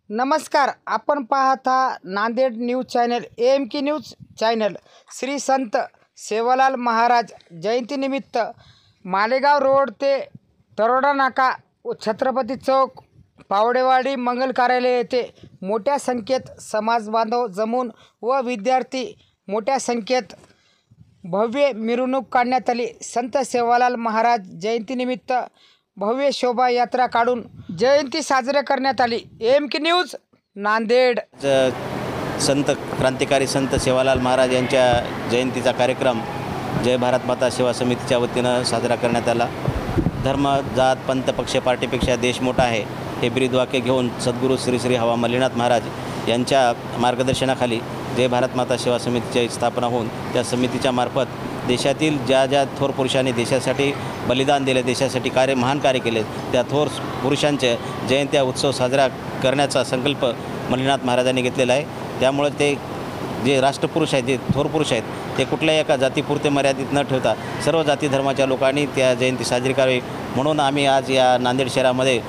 नमस्कार, आपण पाहता Nanded news channel AMK news channel. Shri संत सेवालाल महाराज जयंतीनिमित्त मालेगाव रोड ते तरोडा नाका व छत्रपती चौक पावडेवाडी मंगल कार्यालय येथे मोठ्या संख्येत समाज बांधव जमून व विद्यार्थी मोठ्या संख्येत भव्य मिरवणूक काढण्यात आली। संत सेवालाल महाराज जयंतीनिमित्त भव्य शोभा यात्रा काढून जयंती साजरी करण्यात आली। AMK news Nanded. संत क्रांतिकारी संत सेवालाल महाराज यांच्या जयंतीचा कार्यक्रम जय भारत माता सेवा समितीच्या वतीनं साजरा करण्यात आला। धर्म जात पंथ पक्ष पार्टीपेक्षा देश मोठा आहे हे ब्रीदवाक्य घेऊन सद्गुरू श्री श्री हवा मल्लीनाथ महाराज यांच्या मार्गदर्शनाखाली जय भारत माता सेवा समितीची स्थापना होऊन त्या समितीच्या मार्फत देशातील ज्या थोर पुरुषांनी देशासाठी बलिदान दिले, देशासाठी महान कार्य केले, त्या थोर पुरुषांचे जयंती उत्सव साजरा करण्याचा संकल्प मल्लीनाथ महाराजांनी घेतलेला आहे। त्यामुळे ते जे राष्ट्रपुरुष आहेत, जे थोर पुरुष आहेत, ते कुठल्याही एका जातीपुरते मर्यादित न ठेवता सर्व जाती धर्माच्या लोकांनी त्या जयंती साजरी करावी म्हणून आम्ही आज या नांदेड शहरामध्ये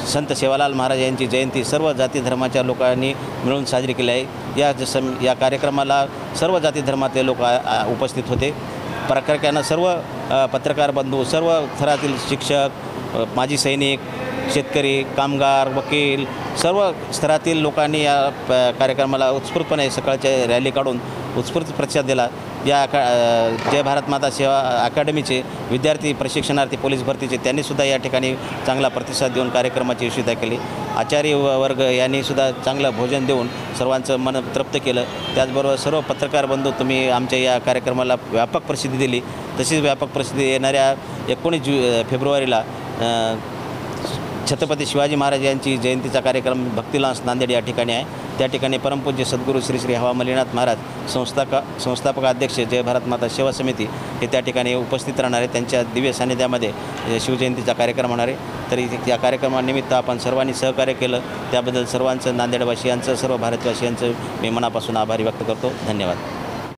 संत सेवालाल महाराज यांची जयंती सर्व जाती धर्माच्या लोकांनी मिळून साजरी केली आहे। या कार्यक्रमाला सर्व जाती धर्मातले लोक उपस्थित होते। प्रामुख्याने सर्व पत्रकार बंधू, सर्व थरातील शिक्षक, माजी सैनिक, शेतकरी, कामगार, वकील, सर्व स्तरातील लोकांनी या कार्यक्रमाला उत्स्फूर्तपणे सकाळच्या रॅली काढून उत्स्फूर्त प्रतिसाद दिला। या जय भारत माता सेवा अकॅडमीचे विद्यार्थी, प्रशिक्षणार्थी, पोलीस भरतीचे त्यांनीसुद्धा या ठिकाणी चांगला प्रतिसाद देऊन कार्यक्रमाची यशस्वीता केली। आचार्य वर्ग यांनीसुद्धा चांगलं भोजन देऊन सर्वांचं मन तृप्त केलं। त्याचबरोबर सर्व पत्रकार बंधू, तुम्ही आमच्या या कार्यक्रमाला व्यापक प्रसिद्धी दिली। तशीच व्यापक प्रसिद्धी येणाऱ्या 19 फेब्रुवारीला छत्रपती शिवाजी महाराज यांची जयंतीचा कार्यक्रम भक्तिलांस नांदेड या ठिकाणी आहे। त्या ठिकाणी परमपूज्य सद्गुरू श्री श्री हवा मल्लीनाथ महाराज संस्थापक अध्यक्ष जय भारत माता सेवा समिती हे त्या ठिकाणी उपस्थित राहणार आहे। त्यांच्या दिव्य सानिध्यामध्ये शिवजयंतीचा कार्यक्रम होणार आहे। तरी या कार्यक्रमानिमित्त आपण सर्वांनी सहकार्य केलं त्याबद्दल सर्वांचं, नांदेडवासियांचं, सर्व भारतवासियांचं मी मनापासून आभारी व्यक्त करतो। धन्यवाद।